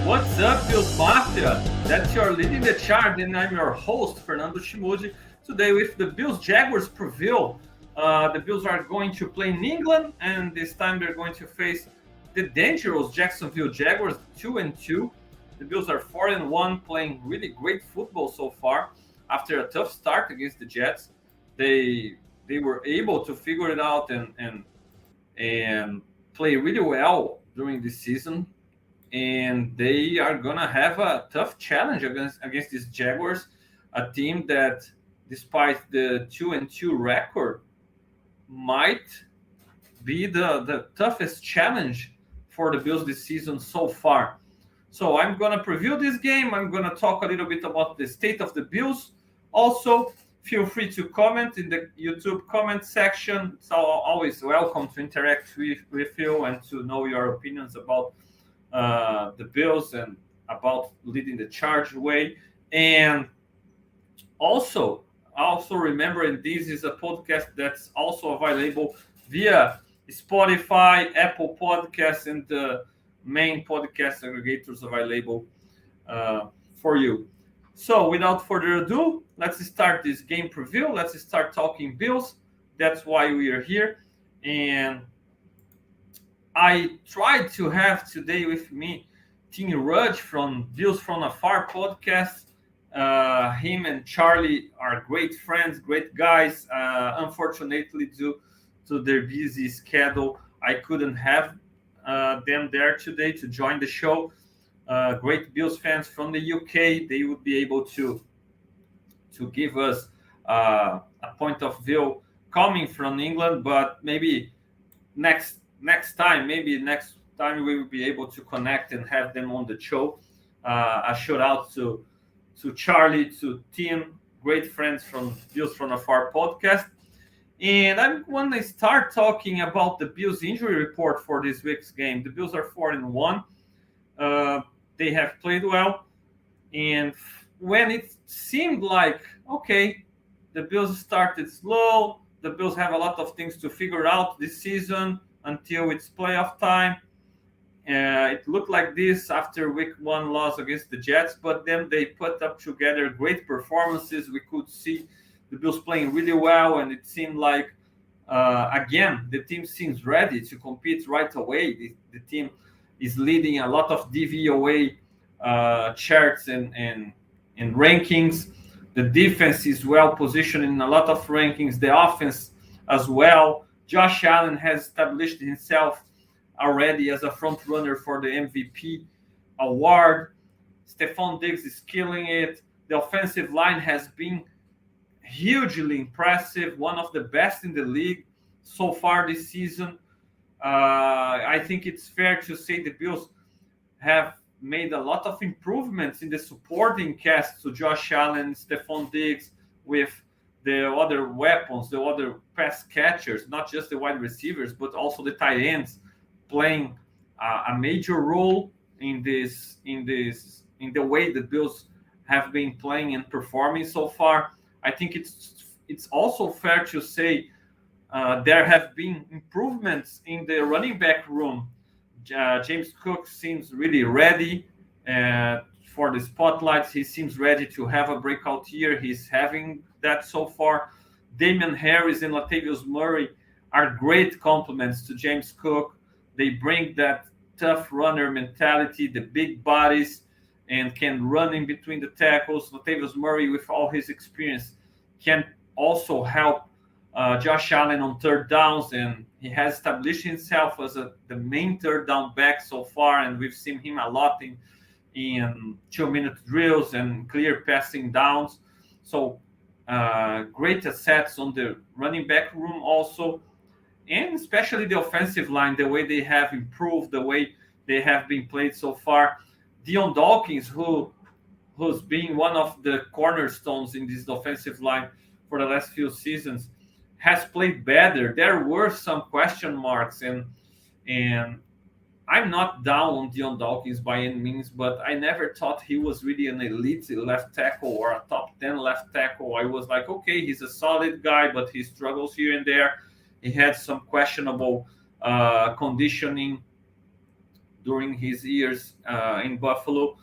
What's up, Bills Mafia? That's your leading the chart, and I'm your host, Fernando Schmude. Today, with the Bills Jaguars prevail, the Bills are going to play in England, and this time they're going to face the dangerous Jacksonville Jaguars, 2-2. The Bills are 4-1, playing really great football so far. After a tough start against the Jets, they were able to figure it out and play really well during this season, and they are gonna have a tough challenge against these Jaguars, a team that, despite the 2-2 record, might be the toughest challenge for the Bills this season so far. So I'm gonna preview this game. I'm gonna talk a little bit about the state of the Bills. Also, feel free to comment in the YouTube comment section. It's always welcome to interact with you and to know your opinions about the Bills and about leading the charge way. And also remembering this is a podcast that's also available via Spotify, Apple Podcasts, and the main podcast aggregators available for you. So without further ado, let's start this game preview. Let's start talking Bills. That's why we are here. And I tried to have today with me Tim Rudge from Bills from Afar podcast. Him and Charlie are great friends, great guys. Unfortunately, due to their busy schedule, I couldn't have them there today to join the show. Great Bills fans from the UK. They would be able to give us a point of view coming from England, but maybe next time we will be able to connect and have them on the show. A shout out to Charlie, to Tim, great friends from Bills from Afar podcast. And I'm going to start talking about the Bills injury report for this week's game. The Bills are 4-1. They have played well, and when it seemed like, okay, the Bills started slow, the Bills have a lot of things to figure out this season until it's playoff time. It looked like this after week one loss against the Jets, but then they put up together great performances. We could see the Bills playing really well, and it seemed like, again, the team seems ready to compete right away. The team is leading a lot of DVOA charts and rankings. The defense is well positioned in a lot of rankings. The offense as well. Josh Allen has established himself already as a front runner for the MVP award. Stephon Diggs is killing it. The offensive line has been hugely impressive, one of the best in the league so far this season. I think it's fair to say the Bills have made a lot of improvements in the supporting cast to Josh Allen, Stephon Diggs, with the other weapons, the other pass catchers, not just the wide receivers, but also the tight ends playing a major role in the way the Bills have been playing and performing so far. I think it's also fair to say there have been improvements in the running back room. James Cook seems really ready for the spotlights. He seems ready to have a breakout year. He's having that so far. Damian Harris and Latavius Murray are great complements to James Cook. They bring that tough runner mentality, the big bodies, and can run in between the tackles. Latavius Murray, with all his experience, can also help Josh Allen on third downs, and he has established himself as the main third down back so far, and we've seen him a lot in 2-minute drills and clear passing downs. So great assets on the running back room also, and especially the offensive line, the way they have improved, the way they have been played so far. Dion Dawkins, who's been one of the cornerstones in this offensive line for the last few seasons, has played better. There were some question marks, and I'm not down on Dion Dawkins by any means, but I never thought he was really an elite left tackle or a top 10 left tackle. I was like, okay, he's a solid guy, but he struggles here and there. He had some questionable conditioning during his years in Buffalo.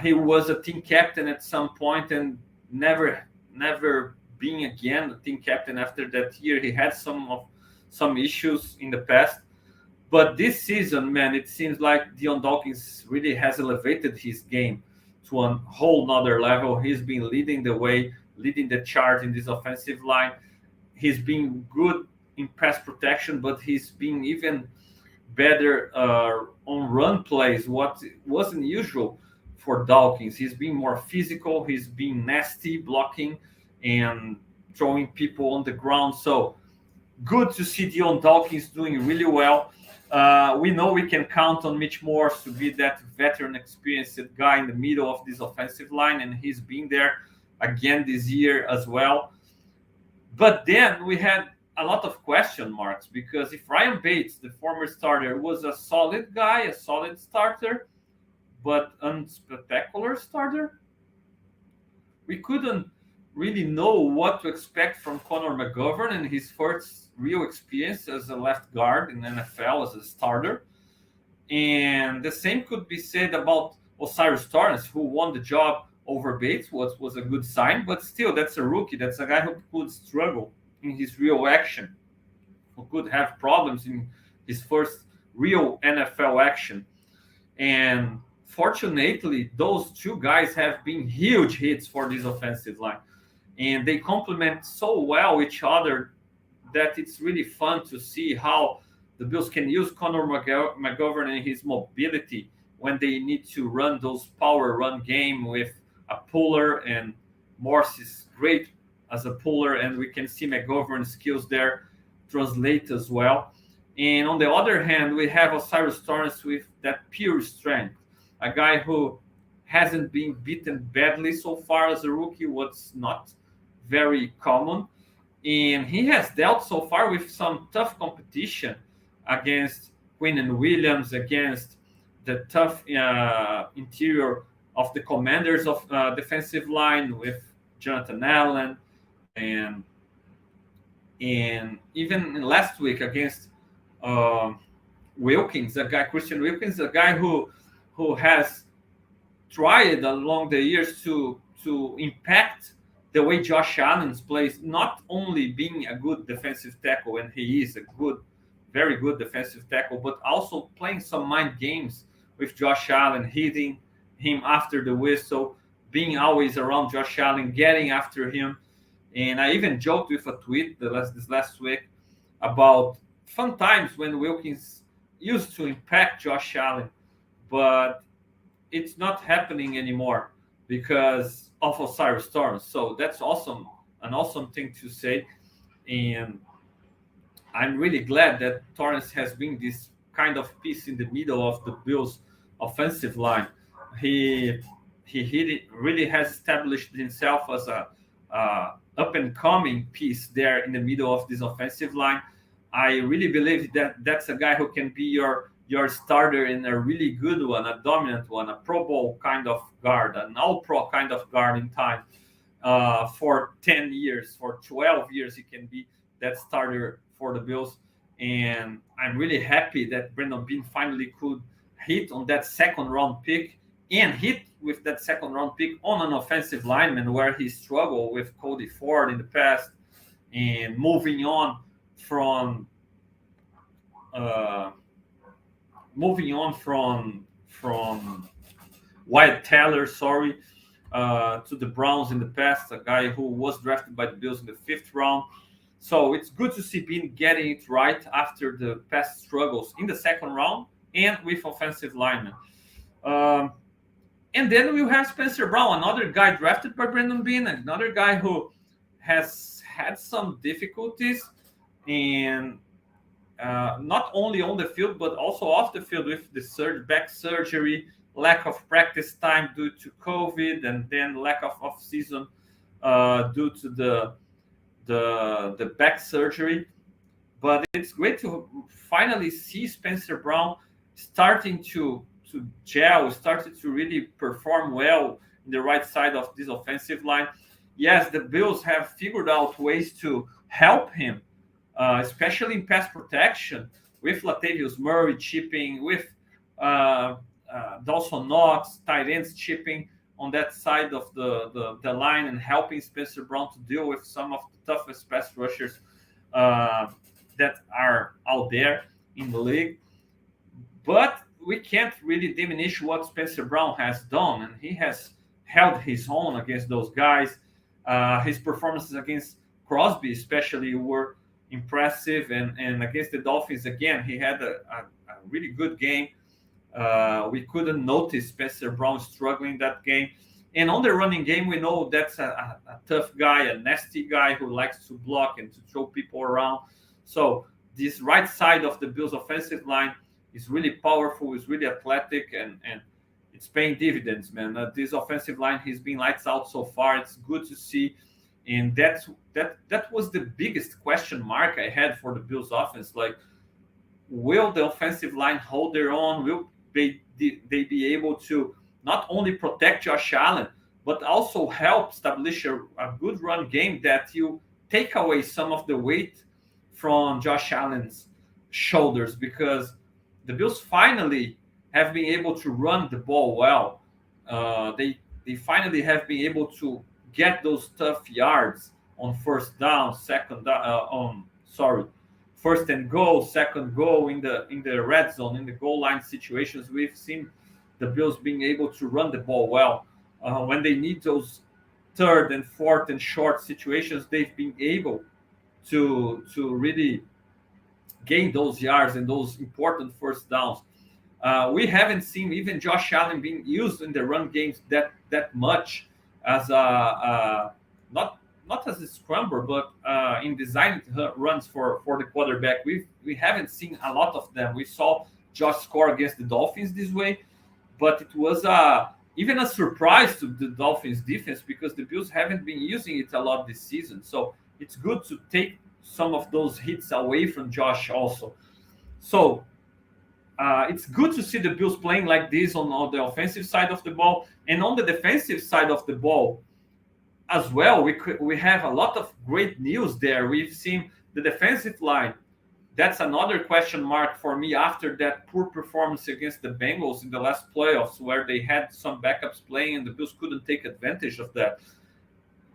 He was a team captain at some point and never being again a team captain after that year. He had some issues in the past. But this season, man, it seems like Dion Dawkins really has elevated his game to a whole nother level. He's been leading the way, leading the charge in this offensive line. He's been good in pass protection, but he's been even better on run plays, what wasn't usual for Dawkins. He's been more physical, he's been nasty blocking and throwing people on the ground. So good to see Dion Dawkins doing really well. We know we can count on Mitch Morse to be that veteran, experienced guy in the middle of this offensive line, and he's been there again this year as well. But then we had a lot of question marks because if Ryan Bates, the former starter, was a solid guy, a solid starter, but unspectacular starter, we couldn't really know what to expect from Connor McGovern and his first real experience as a left guard in the NFL as a starter. And the same could be said about Osiris Torrance, who won the job over Bates, was a good sign, but still, that's a rookie. That's a guy who could struggle in his real action, who could have problems in his first real NFL action. And fortunately, those two guys have been huge hits for this offensive line. And they complement so well each other that it's really fun to see how the Bills can use Connor McGovern and his mobility when they need to run those power run game with a puller, and Morse is great as a puller, and we can see McGovern's skills there translate as well. And on the other hand, we have Osiris Torrance with that pure strength, a guy who hasn't been beaten badly so far as a rookie, what's not very common. And he has dealt so far with some tough competition against Quinnen Williams, against the tough interior of the Commanders of defensive line with Jonathan Allen, and even last week against Wilkins, Christian Wilkins, a guy who has tried along the years to impact the way Josh Allen plays, not only being a good defensive tackle, and he is a good, very good defensive tackle, but also playing some mind games with Josh Allen, hitting him after the whistle, being always around Josh Allen, getting after him. And I even joked with a tweet this last week about fun times when Wilkins used to impact Josh Allen, but it's not happening anymore because of Osiris Torrance. So that's awesome, an awesome thing to say. And I'm really glad that Torrance has been this kind of piece in the middle of the Bills' offensive line. He really has established himself as a up and coming piece there in the middle of this offensive line. I really believe that that's a guy who can be your starter in a really good one, a dominant one, a Pro Bowl kind of guard, an All-Pro kind of guard in time. For 10 years, for 12 years, he can be that starter for the Bills. And I'm really happy that Brandon Beane finally could hit on that second-round pick and hit with that second-round pick on an offensive lineman where he struggled with Cody Ford in the past, and moving on from Wyatt Teller, to the Browns in the past, a guy who was drafted by the Bills in the 5th round. So it's good to see Beane getting it right after the past struggles in the 2nd round and with offensive linemen. And then we have Spencer Brown, another guy drafted by Brandon Beane, another guy who has had some difficulties, and not only on the field but also off the field with the back surgery, lack of practice time due to COVID, and then lack of off-season due to the back surgery. But it's great to finally see Spencer Brown starting to gel, started to really perform well in the right side of this offensive line. Yes, the Bills have figured out ways to help him, especially in pass protection, with Latavius Murray chipping, with Dawson Knox, tight ends chipping on that side of the line and helping Spencer Brown to deal with some of the toughest pass rushers that are out there in the league. But we can't really diminish what Spencer Brown has done, and he has held his own against those guys. His performances against Crosby, especially, were impressive, and against the Dolphins, again, he had a really good game. We couldn't notice Spencer Brown struggling that game. And on the running game, we know that's a tough guy, a nasty guy who likes to block and to throw people around. So this right side of the Bills' offensive line is really powerful, is really athletic, and it's paying dividends, man. This offensive line has been lights out so far. It's good to see. And that was the biggest question mark I had for the Bills' offense. Like, will the offensive line hold their own? Will they be able to not only protect Josh Allen, but also help establish a good run game that you take away some of the weight from Josh Allen's shoulders? Because the Bills finally have been able to run the ball well. They finally have been able to get those tough yards on first down, first and goal, second goal in the red zone, in the goal line situations. We've seen the Bills being able to run the ball well. When they need those third and fourth and short situations, they've been able to really gain those yards and those important first downs. We haven't seen even Josh Allen being used in the run games that much as not as a scrambler, but in designing runs for the quarterback. We haven't seen a lot of them. We saw Josh score against the Dolphins this way, but it was even a surprise to the Dolphins defense because the Bills haven't been using it a lot this season. So it's good to take some of those hits away from Josh also. So it's good to see the Bills playing like this on the offensive side of the ball, and on the defensive side of the ball as well. We have a lot of great news there. We've seen the defensive line. That's another question mark for me after that poor performance against the Bengals in the last playoffs, where they had some backups playing and the Bills couldn't take advantage of that.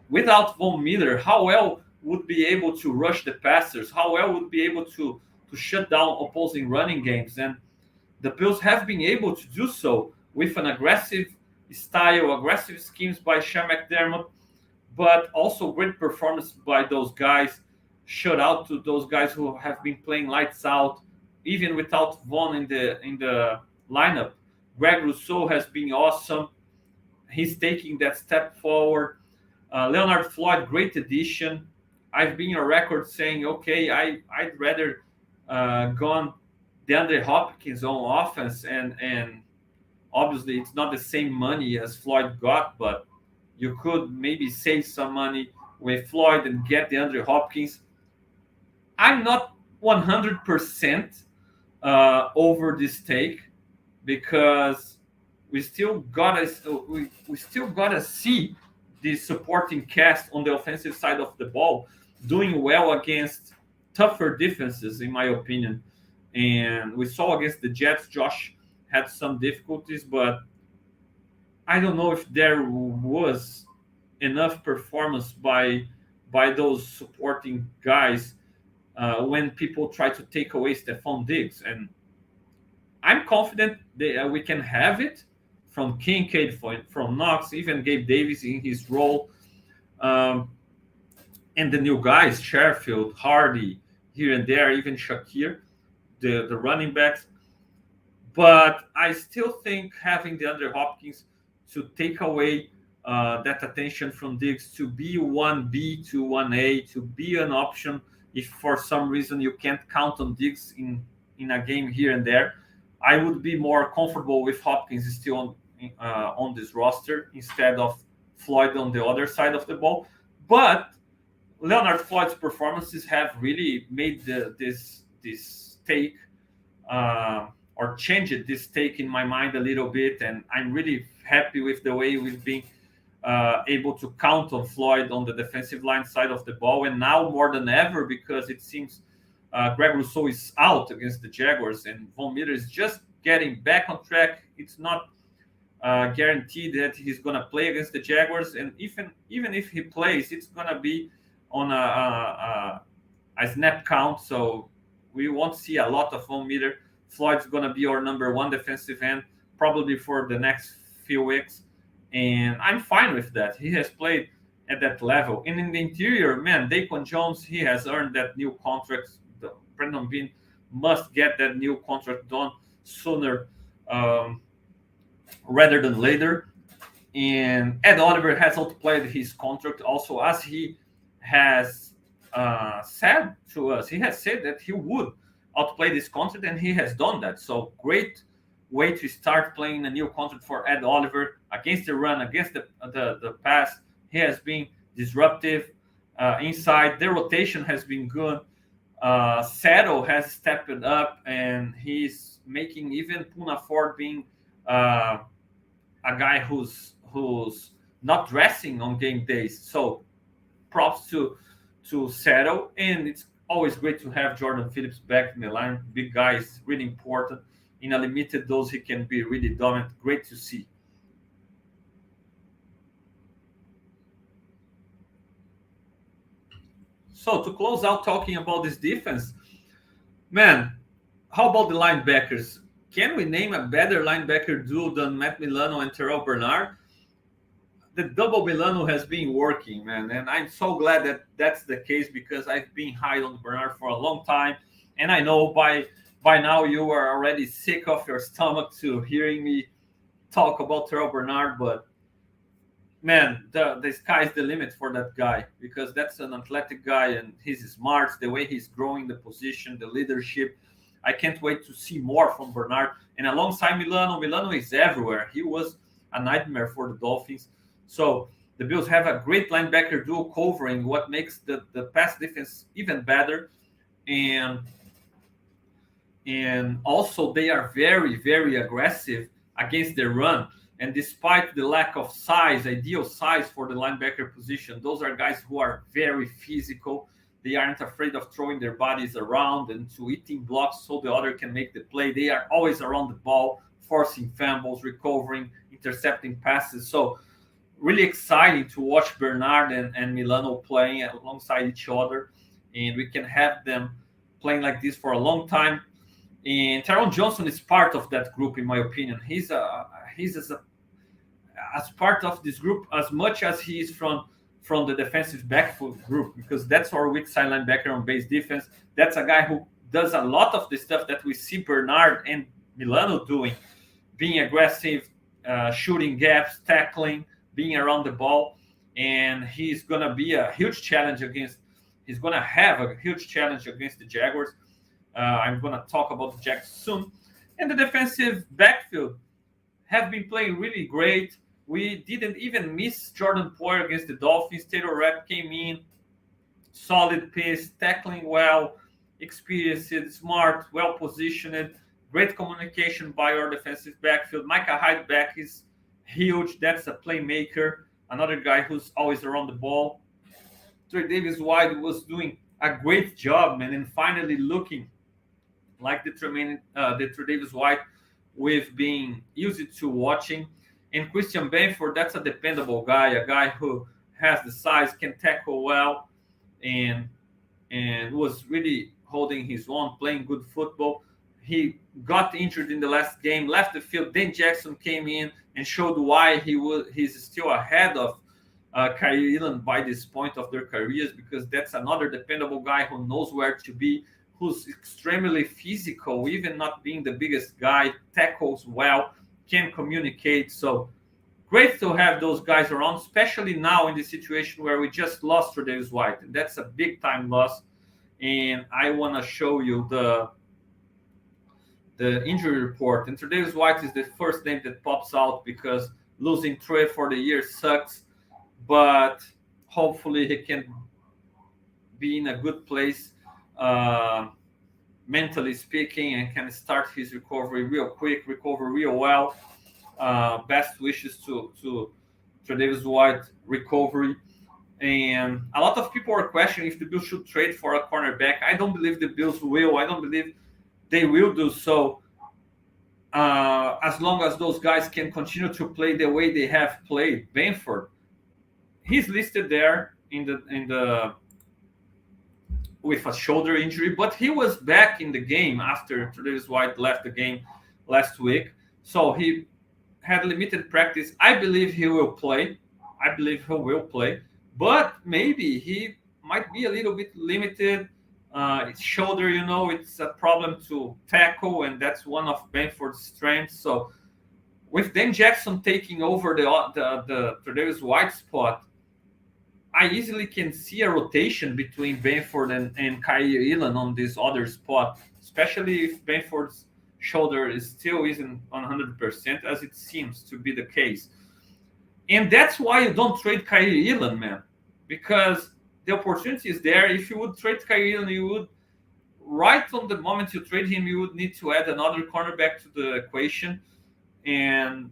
Without Von Miller, how well would be able to rush the passers? How well would be able to shut down opposing running games? And the Bills have been able to do so with an aggressive style, aggressive schemes by Sean McDermott, but also great performance by those guys. Shout out to those guys who have been playing lights out, even without Von in the lineup. Greg Rousseau has been awesome. He's taking that step forward. Leonard Floyd, great addition. I've been on record saying, okay, I'd rather gone DeAndre Hopkins on offense, and obviously it's not the same money as Floyd got, but you could maybe save some money with Floyd and get DeAndre Hopkins. I'm not 100% over this take because we still gotta see the supporting cast on the offensive side of the ball doing well against tougher defenses, in my opinion. And we saw against the Jets, Josh had some difficulties, but I don't know if there was enough performance by those supporting guys when people try to take away Stephon Diggs. And I'm confident that we can have it from Kincaid, from Knox, even Gabe Davis in his role. And the new guys, Sherfield, Hardy, here and there, even Shakir, the running backs. But I still think having DeAndre Hopkins to take away that attention from Diggs, to be 1B to 1A, to be an option if for some reason you can't count on Diggs in a game here and there, I would be more comfortable with Hopkins still on this roster instead of Floyd on the other side of the ball. But Leonard Floyd's performances have really made this take or changed this take in my mind a little bit, and I'm really happy with the way we've been able to count on Floyd on the defensive line side of the ball, and now more than ever because it seems Greg Rousseau is out against the Jaguars and Von Miller is just getting back on track. It's not guaranteed that he's gonna play against the Jaguars, and even if he plays, it's gonna be on a snap count. So we won't see a lot of 1 meter. Floyd's gonna be our number one defensive end probably for the next few weeks, and I'm fine with that. He has played at that level, and in the interior, man, Daquan Jones, he has earned that new contract. Brandon Bean must get that new contract done sooner rather than later. And Ed Oliver has outplayed his contract also, as he has said to us. He has said that he would outplay this contract, and he has done that. So great way to start playing a new contract for Ed Oliver against the run, against the pass. He has been disruptive inside. Their rotation has been good. Settle has stepped up, and he's making even Puna Ford being a guy who's not dressing on game days. So props to Settle, and it's always great to have Jordan Phillips back in the line. Big guy is really important. In a limited dose, he can be really dominant. Great to see. So to close out talking about this defense, man, how about the linebackers? Can we name a better linebacker duo than Matt Milano and Terrell Bernard? The double Milano has been working, man, and I'm so glad that that's the case, because I've been high on Bernard for a long time, and I know by now you are already sick of your stomach to hearing me talk about Terrell Bernard, but man, the sky's the limit for that guy, because that's an athletic guy, and he's smart. The way he's growing the position, the leadership, I can't wait to see more from Bernard. And alongside Milano is everywhere. He was a nightmare for the Dolphins. So the Bills have a great linebacker duo covering, what makes the pass defense even better. And also they are very, very aggressive against the run. And despite the lack of size, ideal size for the linebacker position, those are guys who are very physical. They aren't afraid of throwing their bodies around and to eating blocks so the other can make the play. They are always around the ball, forcing fumbles, recovering, intercepting passes. So really exciting to watch Bernard and Milano playing alongside each other. And we can have them playing like this for a long time. And Tyron Johnson is part of that group, in my opinion. He's as part of this group as much as he is from the defensive backfield group, because that's our weak side linebacker on base defense. That's a guy who does a lot of the stuff that we see Bernard and Milano doing, being aggressive, shooting gaps, tackling, being around the ball. And he's going to be a huge challenge he's going to have a huge challenge against the Jaguars. I'm going to talk about the Jags soon. And the defensive backfield have been playing really great. We didn't even miss Jordan Poyer against the Dolphins. Taylor Rapp came in, solid pace, tackling well, experienced, smart, well-positioned, great communication by our defensive backfield. Micah Hyde back is huge. That's a playmaker, another guy who's always around the ball. Trey Davis-White was doing a great job, man, and finally looking like the Trey Davis-White we've been used to watching. And Christian Benford, that's a dependable guy, a guy who has the size, can tackle well, and was really holding his own, playing good football. He got injured in the last game, left the field. Dan Jackson came in and showed why he's still ahead of Kyrie Elam by this point of their careers, because that's another dependable guy who knows where to be, who's extremely physical, even not being the biggest guy, tackles well, can communicate. So great to have those guys around, especially now in the situation where we just lost Tre'Davious White. And that's a big time loss. And I want to show you the injury report. And Tre'Davious White is the first name that pops out, because losing Trey for the year sucks. But hopefully he can be in a good place, mentally speaking, and can start his recovery real quick, recover real well. Best wishes to Tre'Davious White recovery. And a lot of people are questioning if the Bills should trade for a cornerback. I don't believe the Bills will. I don't believe they will do so. as long as those guys can continue to play the way they have played, Benford, he's listed there in the with a shoulder injury, but he was back in the game after Tredavious White left the game last week. So he had limited practice. I believe he will play. I believe he will play, but maybe he might be a little bit limited. His shoulder, it's a problem to tackle, and that's one of Benford's strengths. So with Dan Jackson taking over the Tredavious White spot, I easily can see a rotation between Benford and Kyrie Elam on this other spot, especially if Benford's shoulder still isn't 100%, as it seems to be the case. And that's why you don't trade Kyrie Elam, man, because the opportunity is there. If you would trade Kyrie Elam, you would, right on the moment you trade him, you would need to add another cornerback to the equation. And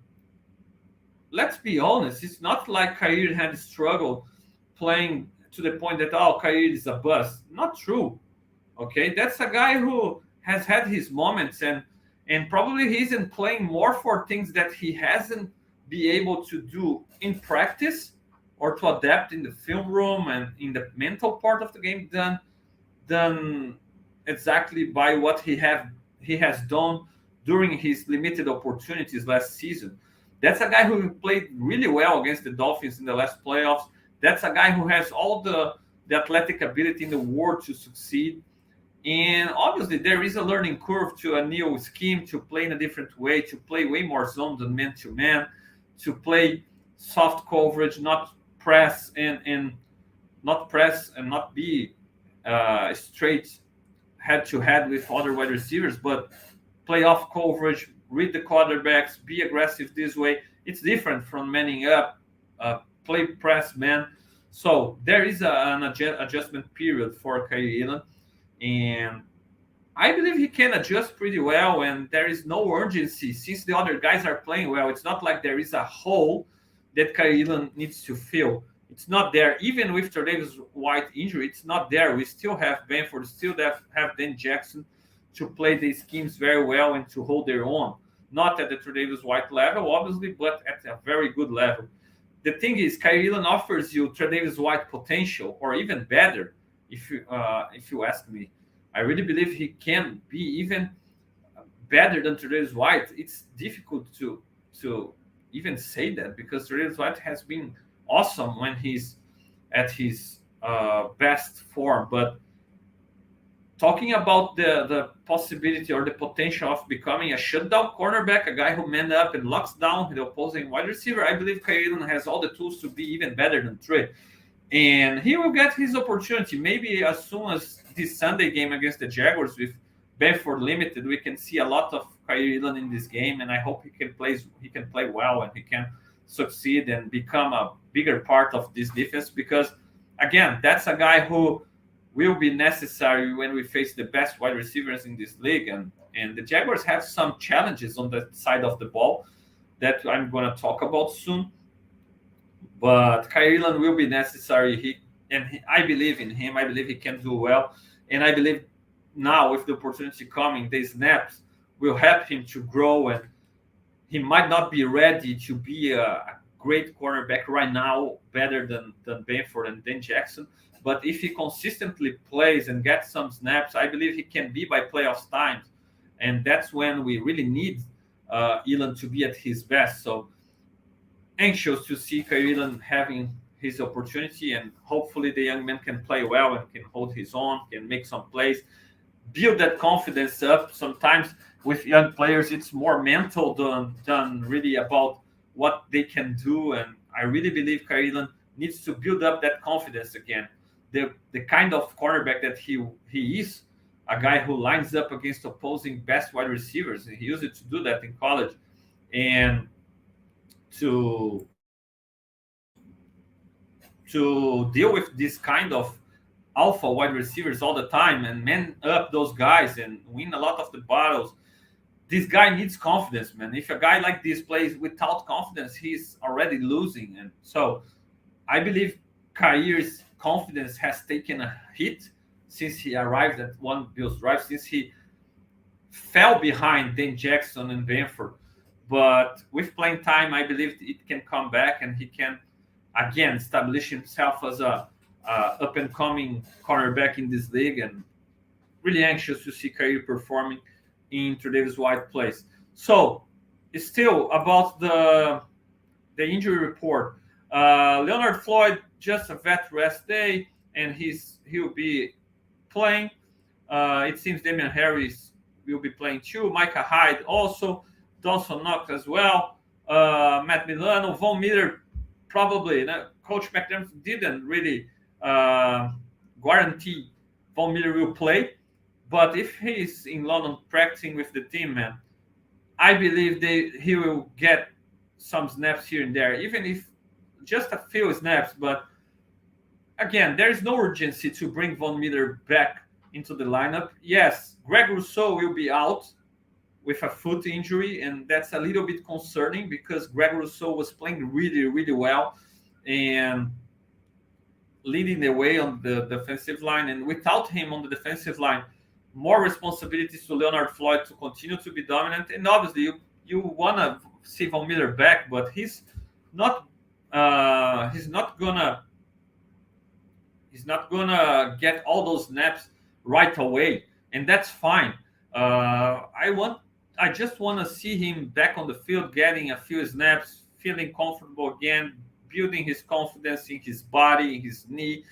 let's be honest, it's not like Kyrie had struggled playing to the point that, Kyrie is a bust. Not true. Okay, that's a guy who has had his moments, and probably he isn't playing more for things that he hasn't be able to do in practice or to adapt in the film room and in the mental part of the game than exactly by what he has done during his limited opportunities last season. That's a guy who played really well against the Dolphins in the last playoffs. That's a guy who has all the athletic ability in the world to succeed. And obviously, there is a learning curve to a new scheme, to play in a different way, to play way more zone than man-to-man, to play soft coverage, not press and not be straight head-to-head with other wide receivers, but play off coverage, read the quarterbacks, be aggressive this way. It's different from manning up, play press man. So there is an adjustment period for Kyrie Elam, and I believe he can adjust pretty well, and there is no urgency since the other guys are playing well. It's not like there is a hole that Kyrie Elam needs to fill. It's not there. Even with Tredavious White injury, it's not there. We still have Benford, still have Dan Jackson to play the schemes very well and to hold their own. Not at the Tredavious White level, obviously, but at a very good level. The thing is, Kyrie Elam offers you Tredavious White potential, or even better, if you ask me. I really believe he can be even better than Tredavious White. It's difficult to even say that because Tredavious White has been awesome when he's at his best form. But talking about the possibility or the potential of becoming a shutdown cornerback, a guy who man up and locks down the opposing wide receiver, I believe Kyrie Elam has all the tools to be even better than Trey. And he will get his opportunity. Maybe as soon as this Sunday game against the Jaguars with Benford limited, we can see a lot of Kyrie Elam in this game, and I hope he can play well and he can succeed and become a bigger part of this defense, because again, that's a guy who will be necessary when we face the best wide receivers in this league, and the Jaguars have some challenges on that side of the ball that I'm going to talk about soon. But Kyrie Elam will be necessary. I believe in him. I believe he can do well. And I believe now with the opportunity coming, the snaps will help him to grow. And he might not be ready to be a great cornerback right now, better than Benford and Dan Jackson. But if he consistently plays and gets some snaps, I believe he can be by playoffs times. And that's when we really need Elam to be at his best. So anxious to see Kyrie Elam having his opportunity, and hopefully the young man can play well and can hold his own, can make some plays, build that confidence up. Sometimes with young players, it's more mental than really about what they can do. And I really believe Kyrie Elam needs to build up that confidence again. The kind of cornerback that he is, a guy who lines up against opposing best wide receivers. He used to do that in college. And to deal with this kind of alpha wide receivers all the time and man up those guys and win a lot of the battles, this guy needs confidence, man. If a guy like this plays without confidence, he's already losing. And so I believe Kyrie's confidence has taken a hit since he arrived at One Bills Drive, since he fell behind Dan Jackson and Benford. But with playing time, I believe it can come back and he can again establish himself as a up and coming cornerback in this league, and really anxious to see Kyrie performing in Tre'Davious White place. So, still about the injury report. Leonard Floyd just a vet rest day, and he'll be playing. It seems Damian Harris will be playing too. Micah Hyde also. Dawson Knox as well. Matt Milano, Von Miller probably. Coach McDermott didn't really guarantee Von Miller will play, but if he's in London practicing with the team, man, I believe he will get some snaps here and there, even if just a few snaps. But again, there is no urgency to bring Von Miller back into the lineup. Yes, Greg Rousseau will be out with a foot injury, and that's a little bit concerning because Greg Rousseau was playing really, really well and leading the way on the defensive line. And without him on the defensive line, more responsibilities to Leonard Floyd to continue to be dominant. And obviously, you want to see Von Miller back, but he's not gonna get all those snaps right away, and that's fine. I just want to see him back on the field, getting a few snaps, feeling comfortable again, building his confidence in his body, in his knee.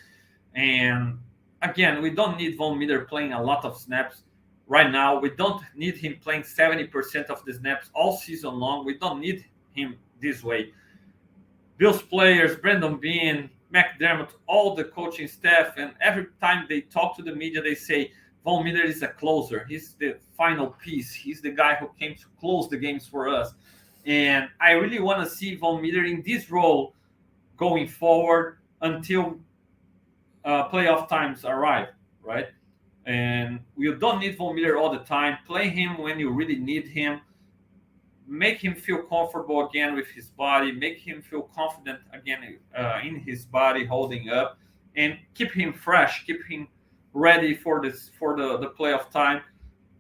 And again, we don't need Von Miller playing a lot of snaps right now. We don't need him playing 70% of the snaps all season long. We don't need him this way. Bills players, Brandon Beane, McDermott, all the coaching staff, and every time they talk to the media, they say, Von Miller is a closer. He's the final piece. He's the guy who came to close the games for us. And I really want to see Von Miller in this role going forward until playoff times arrive, right? And you don't need Von Miller all the time. Play him when you really need him. Make him feel comfortable again with his body. Make him feel confident again in his body holding up, and keep him fresh. Keep him ready for the playoff time.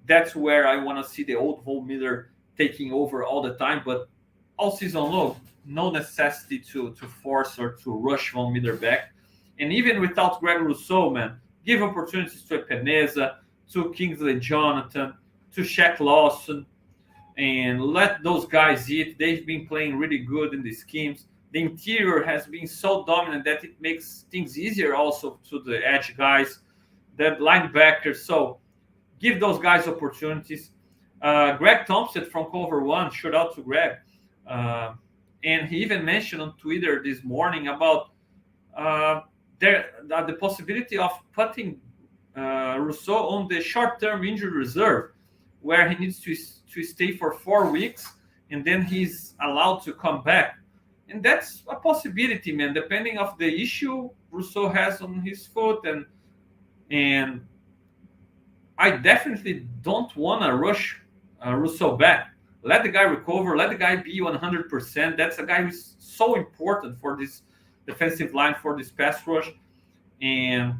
That's where I want to see the old Von Miller taking over all the time. But all season long, no necessity to force or to rush Von Miller back. And even without Greg Rousseau, man, give opportunities to Epeneza, to Kingsley Jonathan, to Shaq Lawson, and let those guys eat. They've been playing really good in the schemes. The interior has been so dominant that it makes things easier also to the edge guys, the linebackers. So give those guys opportunities. Greg Thompson from Cover One, shout out to Greg. And he even mentioned on Twitter this morning about the possibility of putting Rousseau on the short-term injury reserve, where he needs to stay for 4 weeks, and then he's allowed to come back. And that's a possibility, man, depending of the issue Rousseau has on his foot. And I definitely don't want to rush Rousseau back. Let the guy recover. Let the guy be 100%. That's a guy who's so important for this defensive line, for this pass rush. And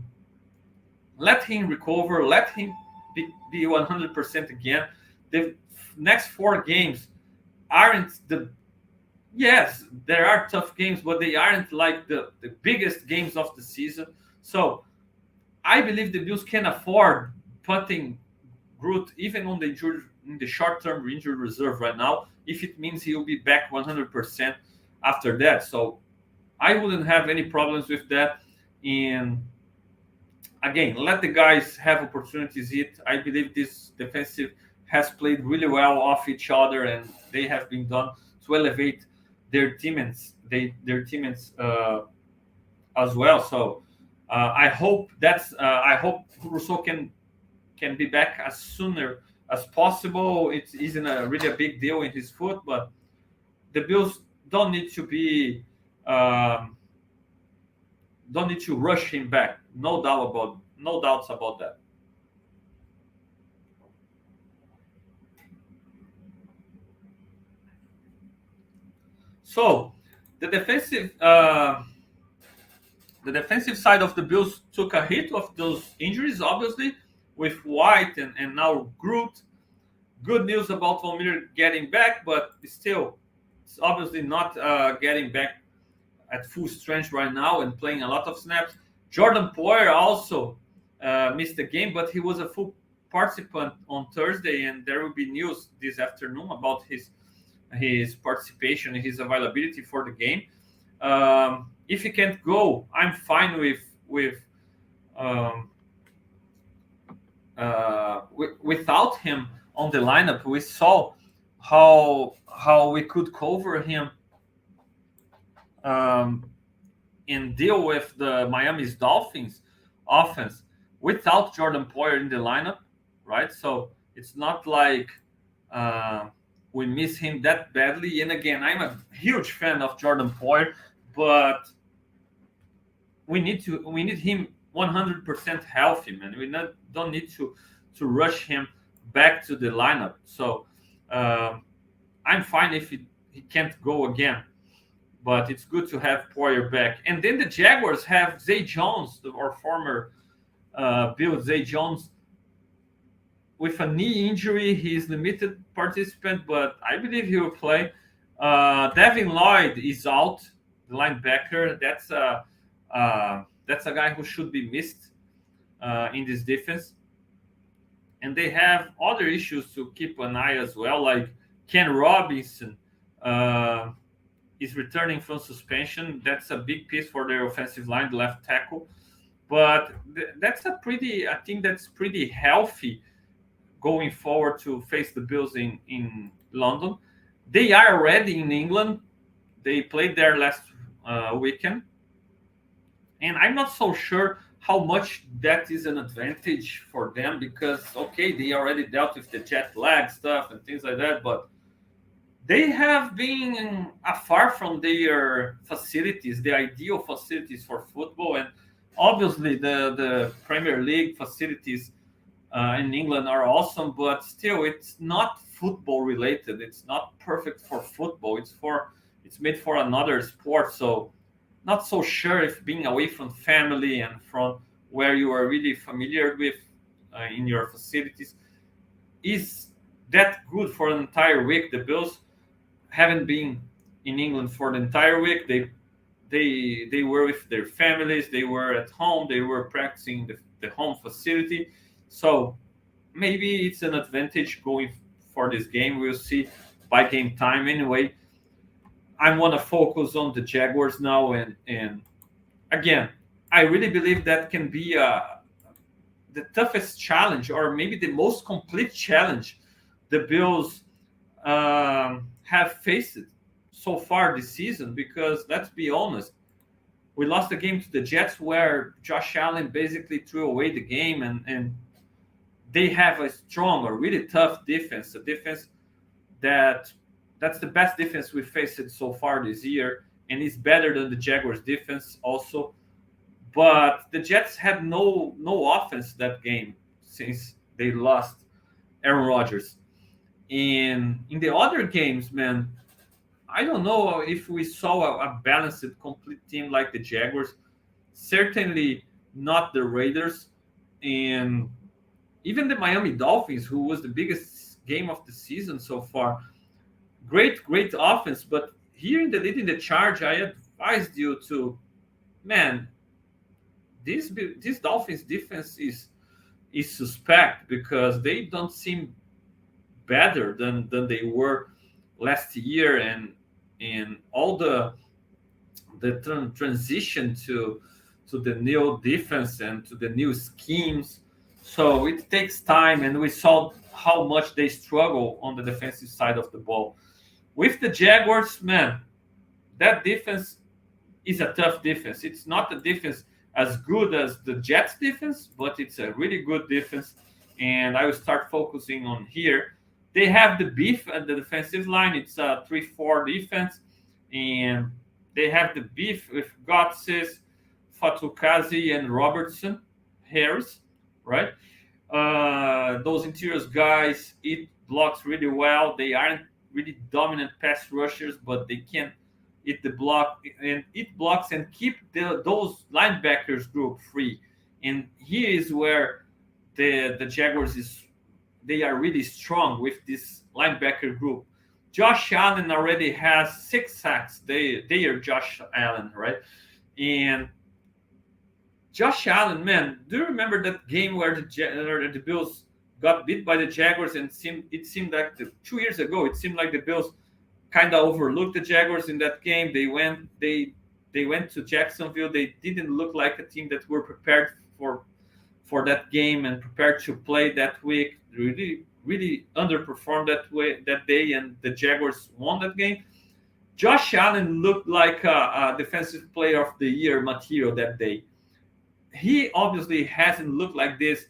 let him recover. Let him be 100% again. The next 4 games aren't yes, there are tough games, but they aren't like the biggest games of the season. So I believe the Bills can afford putting Groot even on in the short-term injury reserve right now, if it means he will be back 100% after that. So I wouldn't have any problems with that. And again, let the guys have opportunities hit. I believe this defensive has played really well off each other, and they have been done to elevate their teammates, as well. So I hope Rousseau can be back as sooner as possible. It isn't really a big deal in his foot, but the Bills don't need to rush him back. No doubts about that. So the defensive side of the Bills took a hit of those injuries, obviously, with White and now Groot. Good news about Von Miller getting back, but still, it's obviously not getting back at full strength right now and playing a lot of snaps. Jordan Poyer also missed the game, but he was a full participant on Thursday, and there will be news this afternoon about his participation and his availability for the game. If he can't go, I'm fine um, without him on the lineup. We saw how we could cover him and deal with the Miami's Dolphins offense without Jordan Poyer in the lineup, right? So it's not like we miss him that badly. And again, I'm a huge fan of Jordan Poyer, but we need him 100% healthy, man. Don't need to rush him back to the lineup. So I'm fine if he can't go again, but it's good to have Poyer back. And then the Jaguars have Zay Jones, our former Bill Zay Jones, with a knee injury. He's limited participant, but I believe he will play. Devin Lloyd is out, the linebacker. That's a guy who should be missed in this defense. And they have other issues to keep an eye as well, like Ken Robinson is returning from suspension. That's a big piece for their offensive line, the left tackle. But I think that's pretty healthy going forward to face the Bills in London. They are already in England. They played there last weekend. And I'm not so sure how much that is an advantage for them because, okay, they already dealt with the jet lag stuff and things like that, but they have been afar from their facilities, the ideal facilities for football. And obviously the Premier League facilities in England are awesome, but still it's not football related. It's not perfect for football. It's made for another sport. So not so sure if being away from family and from where you are really familiar with in your facilities is that good for an entire week. The Bills haven't been in England for the entire week. They were with their families. They were at home. They were practicing the home facility. So maybe it's an advantage going for this game. We'll see by game time. Anyway, I want to focus on the Jaguars now. And again, I really believe that can be the toughest challenge, or maybe the most complete challenge the Bills have faced so far this season. Because let's be honest, we lost the game to the Jets where Josh Allen basically threw away the game, and they have a strong or really tough defense, a defense that's the best defense we've faced so far this year, and it's better than the Jaguars defense also. But the Jets had no offense that game since they lost Aaron Rodgers. In the other games, man, I don't know if we saw a balanced, complete team like the Jaguars. Certainly not the Raiders, and even the Miami Dolphins, who was the biggest game of the season so far. Great offense, but here in the leading the charge, I advised you to, man, this Dolphins defense is suspect because they don't seem better than they were last year, and all the transition to the new defense and to the new schemes. So it takes time, and we saw how much they struggle on the defensive side of the ball. With the Jaguars, man, that defense is a tough defense. It's not a defense as good as the Jets defense, but it's a really good defense. And I will start focusing on here. They have the beef at the defensive line. It's a 3-4 defense. And they have the beef with Gotsis, Fatukazi, and Robertson Harris, right? Those interior guys, it blocks really well. They aren't really dominant pass rushers, but they can eat the block and eat blocks and keep those linebackers group free. And here is where the they are really strong with this linebacker group. Josh Allen already has 6 sacks. They are Josh Allen, right? And Josh Allen, man, do you remember that game where the Bills got beat by the Jaguars, and it seemed like 2 years ago, it seemed like the Bills kind of overlooked the Jaguars in that game. They went to Jacksonville. They didn't look like a team that were prepared for that game and prepared to play that week. Really underperformed that day, and the Jaguars won that game. Josh Allen looked like a defensive player of the year material that day. He obviously hasn't looked like this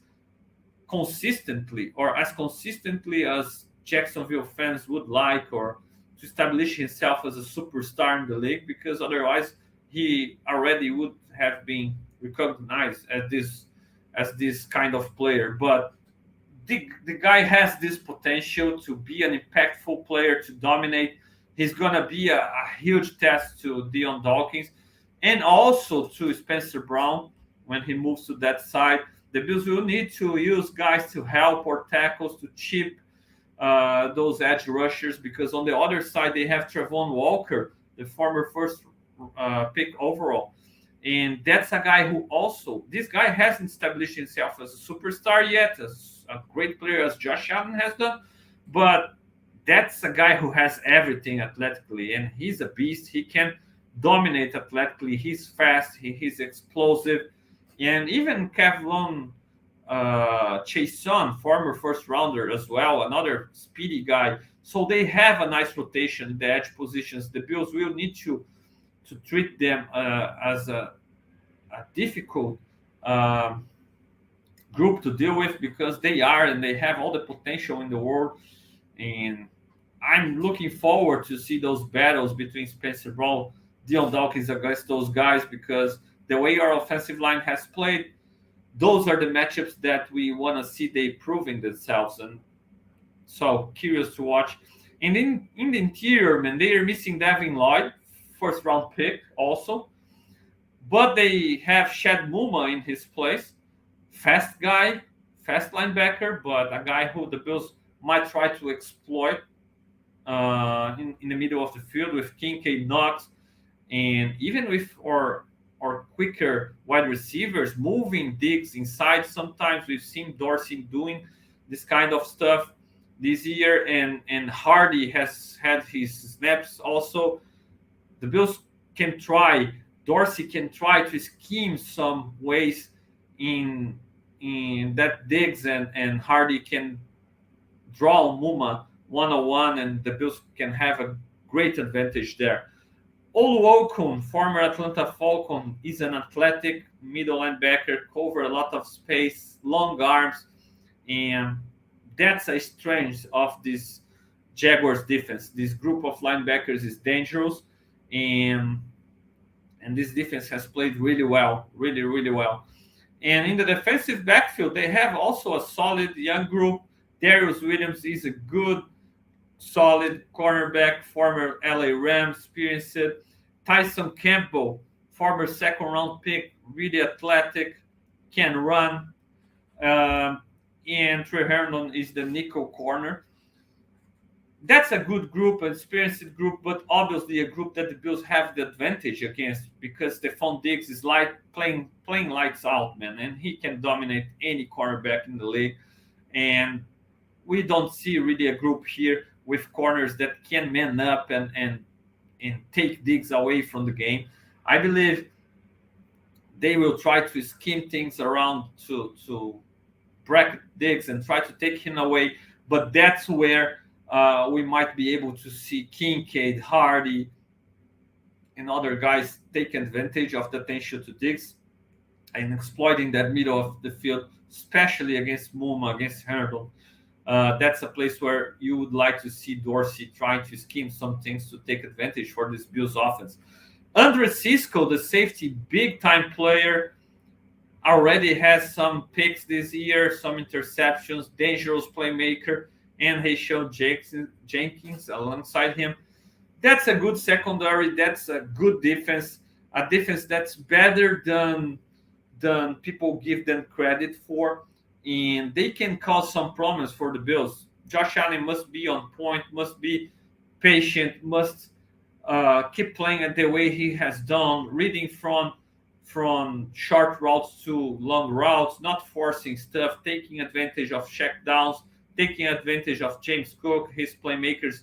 consistently, or as consistently as Jacksonville fans would like, or to establish himself as a superstar in the league, because otherwise he already would have been recognized as this kind of player. But the guy has this potential to be an impactful player, to dominate. He's going to be a huge test to Dion Dawkins and also to Spencer Brown when he moves to that side. The Bills will need to use guys to help or tackles to chip those edge rushers, because on the other side they have Travon Walker, the former first pick overall. And that's a guy who also, this guy hasn't established himself as a superstar yet, as a great player as Josh Allen has done, but that's a guy who has everything athletically, and he's a beast. He can dominate athletically. He's fast. He's explosive. And even Kevlon Chason, former first rounder as well, another speedy guy. So they have a nice rotation in the edge positions. The Bills will need to treat them as a difficult group to deal with, because they have all the potential in the world. And I'm looking forward to see those battles between Spencer Brown, Dion Dawkins against those guys, because the way our offensive line has played, those are the matchups that we want to see they proving themselves. And so curious to watch. And in the interior, man, they are missing Devin Lloyd, first round pick also. But they have Chad Muma in his place. Fast guy, fast linebacker, but a guy who the Bills might try to exploit in the middle of the field with Kincaid, Knox, and even with our quicker wide receivers moving Diggs inside. Sometimes we've seen Dorsey doing this kind of stuff this year, and Hardy has had his snaps also. The Bills can try, Dorsey can try to scheme some ways in that Diggs and Hardy can draw Muma one-on-one, and the Bills can have a great advantage there. Oluokun, former Atlanta Falcon, is an athletic middle linebacker, cover a lot of space, long arms, and that's a strength of this Jaguars defense. This group of linebackers is dangerous, and this defense has played really well, really, really well. And in the defensive backfield, they have also a solid young group. Darius Williams is a good, solid cornerback, former LA Rams, experienced. Tyson Campbell, former second-round pick, really athletic, can run. And Trey Herndon is the nickel corner. That's a good group, an experienced group, but obviously a group that the Bills have the advantage against, because Stephon Diggs is playing lights out, man, and he can dominate any cornerback in the league. And we don't see really a group here with corners that can man up and take Diggs away from the game. I believe they will try to scheme things around to bracket Diggs and try to take him away, but that's where we might be able to see Kincaid, Hardy, and other guys take advantage of the attention to Diggs and exploiting that middle of the field, especially against Muma, against Herndon. That's a place where you would like to see Dorsey trying to scheme some things to take advantage for this Bills offense. Andre Cisco, the safety, big-time player, already has some picks this year, some interceptions, dangerous playmaker, and Hayshawn Jenkins alongside him. That's a good secondary. That's a good defense, a defense that's better than people give them credit for. and they can cause some problems for the Bills. Josh Allen must be on point, must be patient, must keep playing it the way he has done, reading from short routes to long routes, not forcing stuff, taking advantage of check downs, taking advantage of James Cook, his playmakers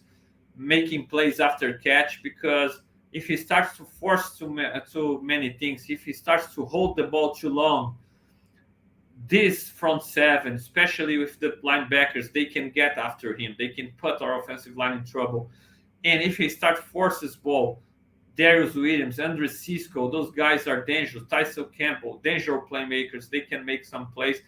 making plays after catch. Because if he starts to force too many things, if he starts to hold the ball too long, this front seven, especially with the linebackers, they can get after him. They can put our offensive line in trouble. And if he starts forces ball, Darius Williams, Andre Cisco, those guys are dangerous. Tyson Campbell, dangerous playmakers. They can make some plays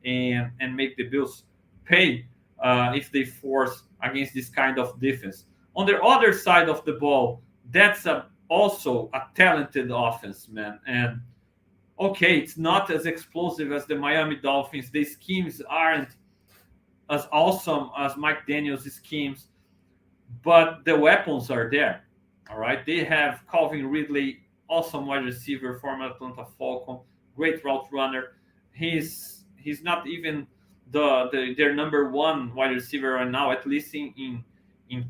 and make the Bills pay if they force against this kind of defense. On the other side of the ball, that's also a talented offense, man. And okay, it's not as explosive as the Miami Dolphins. The schemes aren't as awesome as Mike Daniels' schemes, but the weapons are there. All right, they have Calvin Ridley, awesome wide receiver, former Atlanta Falcon, great route runner. He's not even their number one wide receiver right now, at least in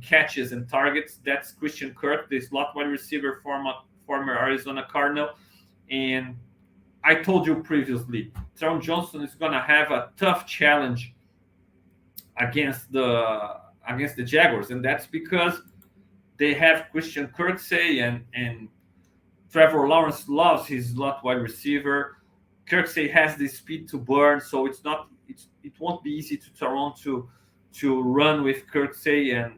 catches and targets. That's Christian Kirk, the slot wide receiver, former Arizona Cardinal. And I told you previously, Tron Johnson is going to have a tough challenge against the Jaguars, and that's because they have Christian Kirksey and Trevor Lawrence loves his slot wide receiver. Kirksey has the speed to burn, so it won't be easy to Toronto to run with Kirksey.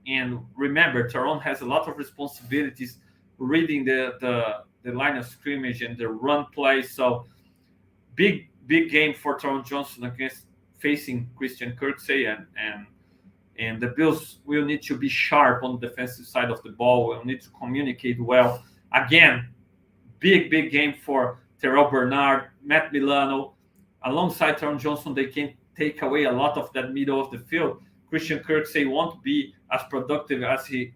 And remember, Toronto has a lot of responsibilities reading the line of scrimmage and the run play. So big game for Tron Johnson against facing Christian Kirksey, and the Bills will need to be sharp on the defensive side of the ball. We'll need to communicate well. Again, big game for Terrell Bernard, Matt Milano. Alongside Tron Johnson, they can take away a lot of that middle of the field. Christian Kirksey won't be as productive as he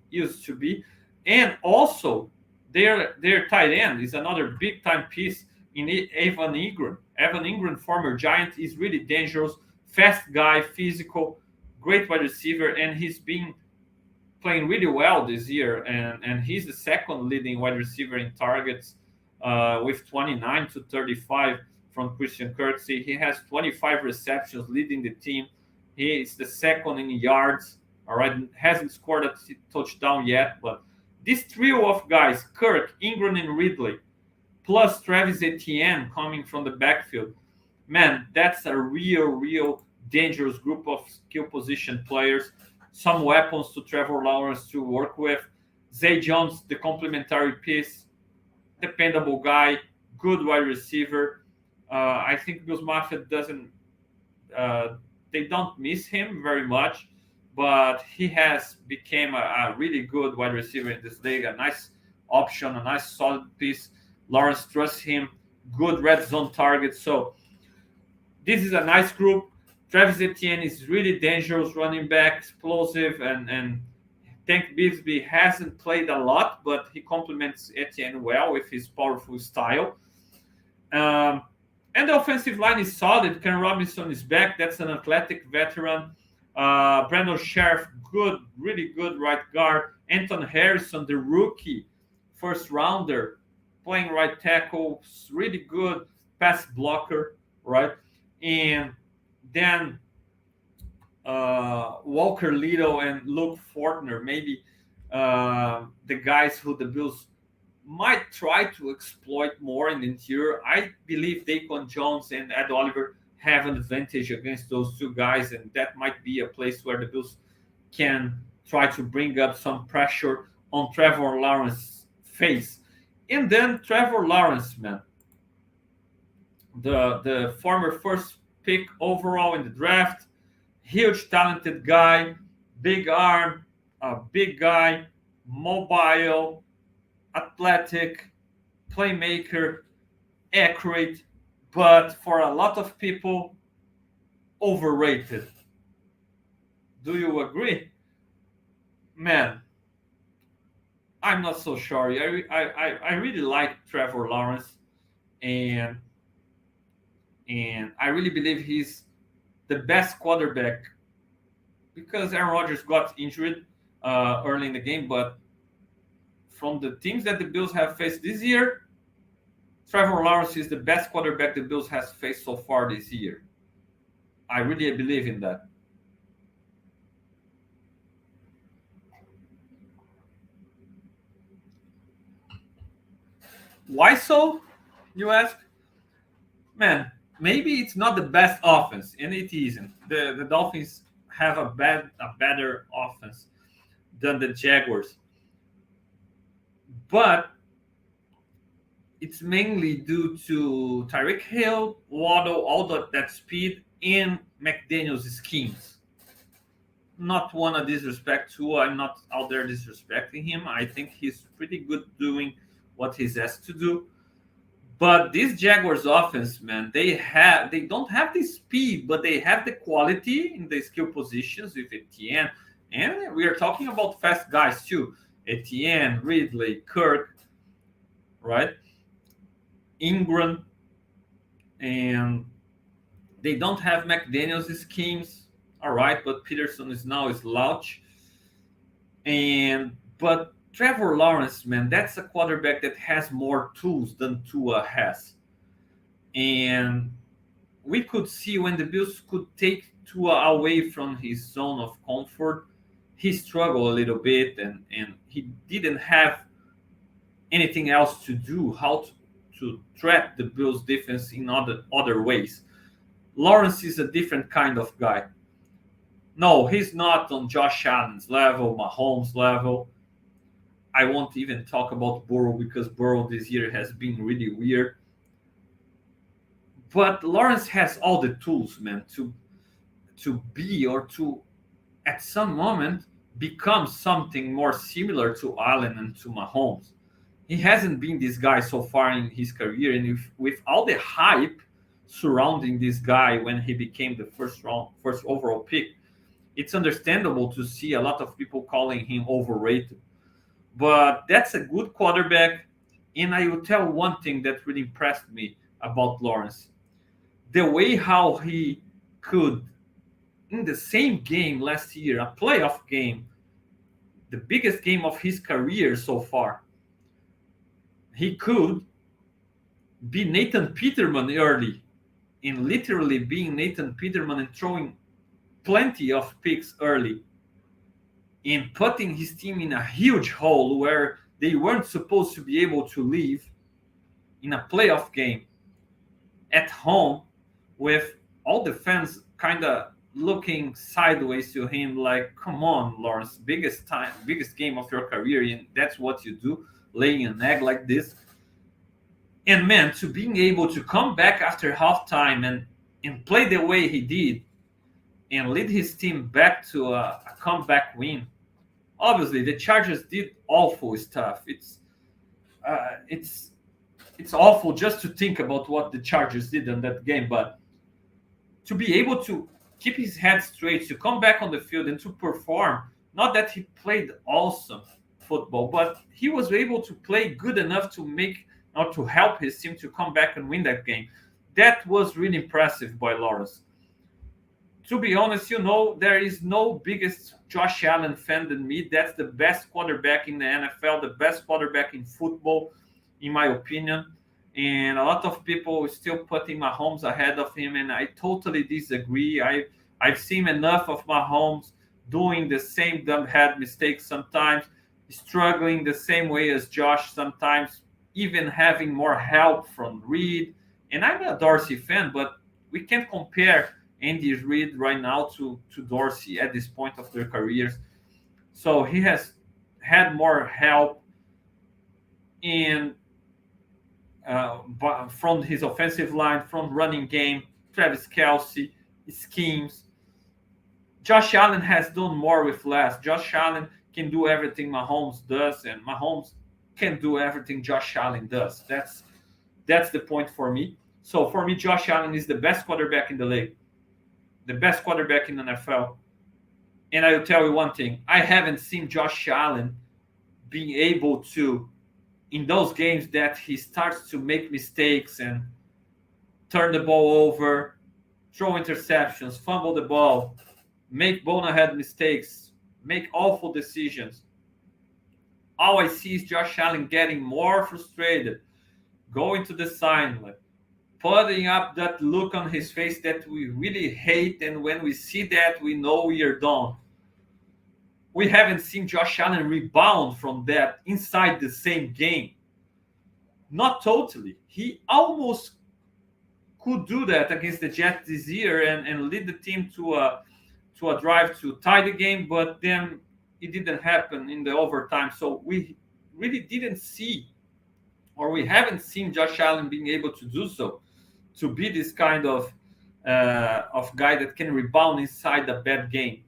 used to be. And also, their tight end is another big time piece in Evan Ingram. Evan Ingram, former Giant, is really dangerous, fast guy, physical, great wide receiver, and he's been playing really well this year. And he's the second leading wide receiver in targets with 29 to 35 from Christian Kirksey. He has 25 receptions, leading the team. He is the second in yards. All right, hasn't scored a touchdown yet, but this trio of guys, Kirk, Ingram, and Ridley, plus Travis Etienne coming from the backfield, man, that's a real dangerous group of skill position players. Some weapons to Trevor Lawrence to work with. Zay Jones, the complementary piece, dependable guy, good wide receiver. I think Bills Mafia doesn't. They don't miss him very much, but he has become a really good wide receiver in this league. A nice option, a nice solid piece. Lawrence trusts him. Good red zone target. So this is a nice group. Travis Etienne is really dangerous running back, explosive, and Tank Bigsby hasn't played a lot, but he complements Etienne well with his powerful style. And the offensive line is solid. Ken Robinson is back. That's an athletic veteran. Brandon Sheriff, good, really good right guard. Anton Harrison, the rookie first rounder, playing right tackle, really good pass blocker, right? And then Walker Little and Luke Fortner, maybe the guys who the Bills might try to exploit more in the interior. I believe Daquan Jones and Ed Oliver have an advantage against those two guys, and that might be a place where the Bills can try to bring up some pressure on Trevor Lawrence's face. And then Trevor Lawrence, man, the former first pick overall in the draft, huge talented guy, big arm, a big guy, mobile, athletic, playmaker, accurate, but for a lot of people, overrated. Do you agree? Man, I'm not so sure. I really like Trevor Lawrence, and And I really believe he's the best quarterback because Aaron Rodgers got injured early in the game. But from the teams that the Bills have faced this year, Trevor Lawrence is the best quarterback the Bills has faced so far this year. I really believe in that. Why so? You ask? Man, maybe it's not the best offense, and it isn't. The Dolphins have a better offense than the Jaguars, but it's mainly due to Tyreek Hill, Waddle, all that speed, and McDaniel's schemes. Not want to disrespect Tua. I'm not out there disrespecting him. I think he's pretty good doing what he's asked to do. But this Jaguars offense, man, they don't have the speed, but they have the quality in the skill positions with Etienne. And we are talking about fast guys too. Etienne, Ridley, Kirk, right? Ingram, and they don't have McDaniel's schemes, all right, but Peterson is now a slouch. But Trevor Lawrence, man, that's a quarterback that has more tools than Tua has. And we could see when the Bills could take Tua away from his zone of comfort, he struggled a little bit and he didn't have anything else to do, how to trap the Bills defense in other ways. Lawrence is a different kind of guy. No, he's not on Josh Allen's level, Mahomes' level. I won't even talk about Burrow because Burrow this year has been really weird. But Lawrence has all the tools, man, to be or to at some moment become something more similar to Allen and to Mahomes. He hasn't been this guy so far in his career, and with all the hype surrounding this guy when he became the first overall pick, it's understandable to see a lot of people calling him overrated. But that's a good quarterback. And I will tell one thing that really impressed me about Lawrence. The way how he could, in the same game last year, a playoff game, the biggest game of his career so far, he could be Nathan Peterman early and literally being Nathan Peterman and throwing plenty of picks early and putting his team in a huge hole where they weren't supposed to be able to leave in a playoff game at home with all the fans kind of looking sideways to him like, come on, Lawrence, biggest game of your career, and that's what you do, laying an egg like this. And man, to being able to come back after halftime and play the way he did and lead his team back to a comeback win. Obviously, the Chargers did awful stuff. It's awful just to think about what the Chargers did in that game, but to be able to keep his head straight, to come back on the field and to perform, not that he played awesome football, but he was able to play good enough to make or to help his team to come back and win that game. That was really impressive by Lawrence. To be honest, there is no biggest Josh Allen fan than me. That's the best quarterback in the NFL, the best quarterback in football, in my opinion. And a lot of people are still putting Mahomes ahead of him, and I totally disagree. I've seen enough of Mahomes doing the same dumbhead mistakes sometimes, struggling the same way as Josh sometimes, even having more help from Reid. And I'm a Dorsey fan, but we can't compare Andy Reid right now to Dorsey at this point of their careers. So he has had more help in from his offensive line, from running game, Travis Kelce, schemes. Josh Allen has done more with less. Josh Allen can do everything Mahomes does, and Mahomes can do everything Josh Allen does. That's the point for me. So for me, Josh Allen is the best quarterback in the league, the best quarterback in the NFL. And I will tell you one thing. I haven't seen Josh Allen being able to, in those games that he starts to make mistakes and turn the ball over, throw interceptions, fumble the ball, make bonehead mistakes, make awful decisions. All I see is Josh Allen getting more frustrated, going to the sideline, putting up that look on his face that we really hate, and when we see that, we know we are done. We haven't seen Josh Allen rebound from that inside the same game. Not totally. He almost could do that against the Jets this year and lead the team to a drive to tie the game, but then it didn't happen in the overtime. So we really didn't see, or we haven't seen Josh Allen being able to do so, to be this kind of guy that can rebound inside a bad game.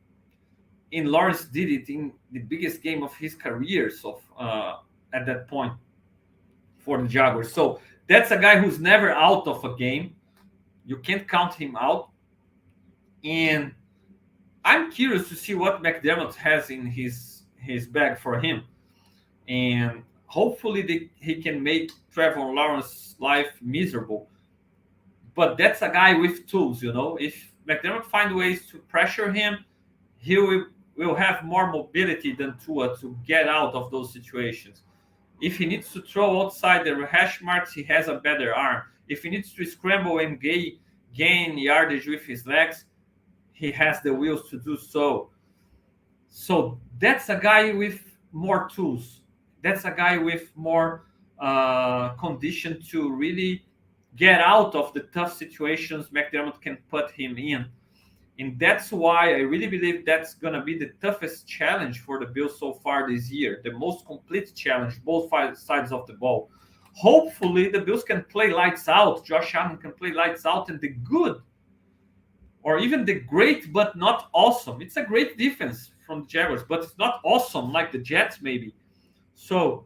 And Lawrence did it in the biggest game of his career, so at that point for the Jaguars. So that's a guy who's never out of a game. You can't count him out. And I'm curious to see what McDermott has in his bag for him. And hopefully he can make Trevor Lawrence's life miserable. But that's a guy with tools, you know. If McDermott finds ways to pressure him, he will have more mobility than Tua to get out of those situations. If he needs to throw outside the hash marks, he has a better arm. If he needs to scramble and gain yardage with his legs, he has the wheels to do so. So that's a guy with more tools. That's a guy with more condition to really get out of the tough situations McDermott can put him in. And that's why I really believe that's going to be the toughest challenge for the Bills so far this year, the most complete challenge, both sides of the ball. Hopefully, the Bills can play lights out. Josh Allen can play lights out, and the good, or even the great but not awesome. It's a great defense from the Jaguars, but it's not awesome like the Jets maybe. So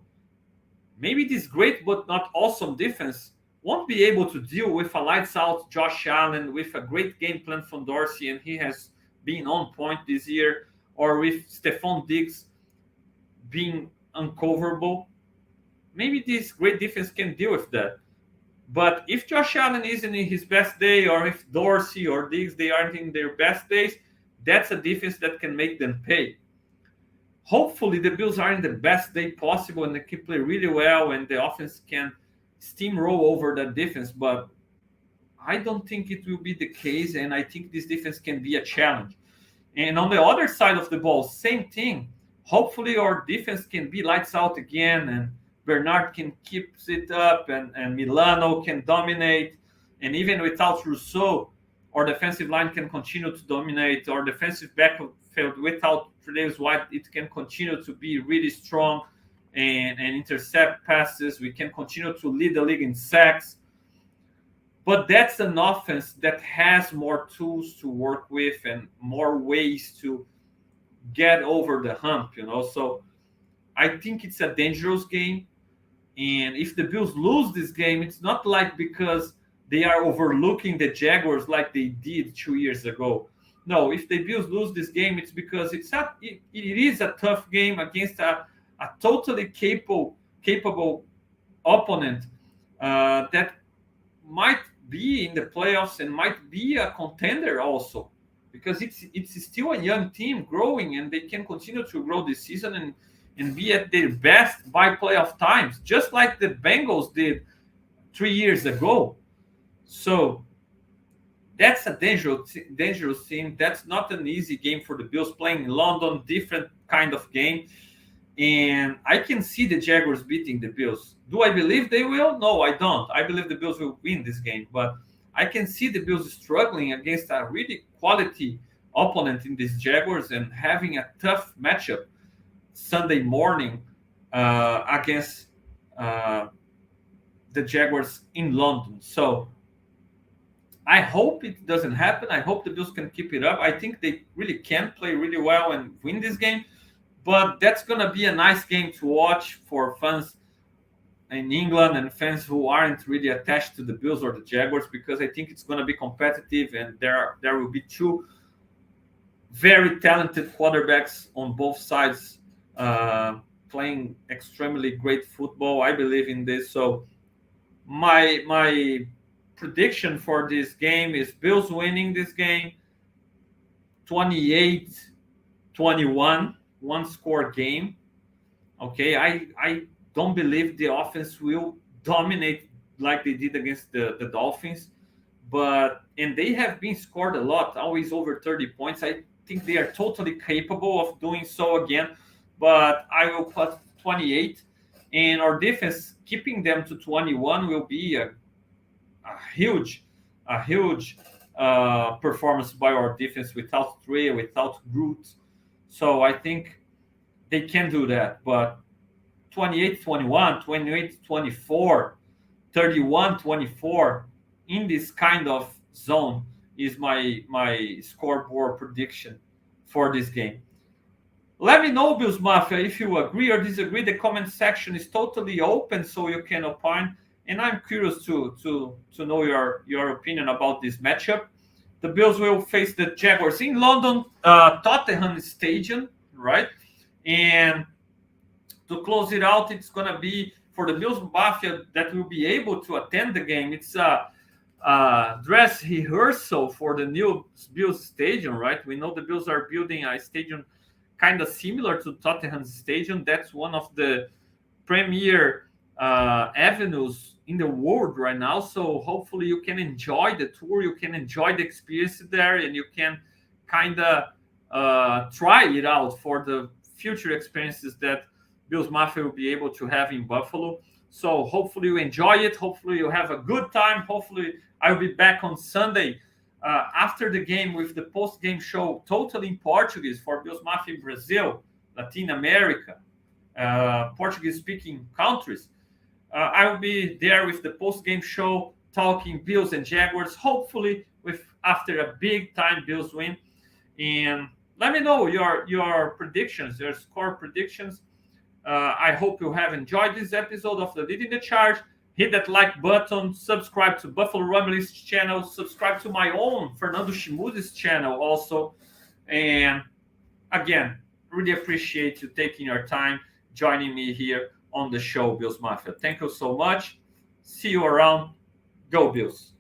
maybe this great but not awesome defense won't be able to deal with a lights out Josh Allen with a great game plan from Dorsey, and he has been on point this year, or with Stephon Diggs being uncoverable. Maybe this great defense can deal with that. But if Josh Allen isn't in his best day, or if Dorsey or Diggs, they aren't in their best days, that's a defense that can make them pay. Hopefully the Bills are in the best day possible and they can play really well and the offense can steamroll over that defense, but I don't think it will be the case, and I think this defense can be a challenge. And on the other side of the ball, same thing. Hopefully our defense can be lights out again, and Bernard can keep it up, and Milano can dominate, and even without Rousseau, our defensive line can continue to dominate. Our defensive backfield without Tre'Davious White, it can continue to be really strong and intercept passes. We can continue to lead the league in sacks. But that's an offense that has more tools to work with and more ways to get over the hump, you know. So I think it's a dangerous game. And if the Bills lose this game, it's not like because they are overlooking the Jaguars like they did 2 years ago. No, if the Bills lose this game, it's because it is a tough game against a totally capable opponent that might be in the playoffs and might be a contender also, because it's still a young team growing, and they can continue to grow this season and be at their best by playoff times, just like the Bengals did 3 years ago. So that's a dangerous team. That's not an easy game for the Bills, playing in London, different kind of game. And I can see the Jaguars beating the Bills. Do I believe they will? No, I don't. I believe the Bills will win this game. But I can see the Bills struggling against a really quality opponent in these Jaguars and having a tough matchup Sunday morning against the Jaguars in London. So I hope it doesn't happen. I hope the Bills can keep it up. I think they really can play really well and win this game. But that's going to be a nice game to watch for fans in England and fans who aren't really attached to the Bills or the Jaguars, because I think it's going to be competitive, and there will be two very talented quarterbacks on both sides playing extremely great football. I believe in this. So my prediction for this game is Bills winning this game 28-21, one-score game. Okay, I don't believe the offense will dominate like they did against the Dolphins, and they have been scored a lot, always over 30 points. I think they are totally capable of doing so again, but I will put 28, and our defense keeping them to 21 will be a huge performance by our defense without Trey, without Groot. So I think they can do that, but 28-21, 28-24, 31-24 in this kind of zone is my scoreboard prediction for this game. Let me know, Bills Mafia, if you agree or disagree. The comment section is totally open, so you can opine. And I'm curious to know your opinion about this matchup. The Bills will face the Jaguars in London, Tottenham Stadium, right? And to close it out, it's going to be for the Bills Mafia that will be able to attend the game. It's a dress rehearsal for the new Bills Stadium, right? We know the Bills are building a stadium kind of similar to Tottenham Stadium. That's one of the premier avenues in the world right now. So hopefully you can enjoy the tour, you can enjoy the experience there, and you can kind of try it out for the future experiences that Bills Mafia will be able to have in Buffalo. So hopefully you enjoy it. Hopefully you have a good time. Hopefully I'll be back on Sunday after the game with the post-game show totally in Portuguese for Bills Mafia in Brazil, Latin America, Portuguese-speaking countries. I will be there with the post-game show talking Bills and Jaguars, hopefully after a big-time Bills win. And let me know your predictions, your score predictions. I hope you have enjoyed this episode of the Leading the Charge. Hit that like button, subscribe to Buffalo Rumblings channel, subscribe to my own Fernando Schmude's channel also. And again, really appreciate you taking your time joining me here on the show, Bills Mafia. Thank you so much. See you around. Go Bills.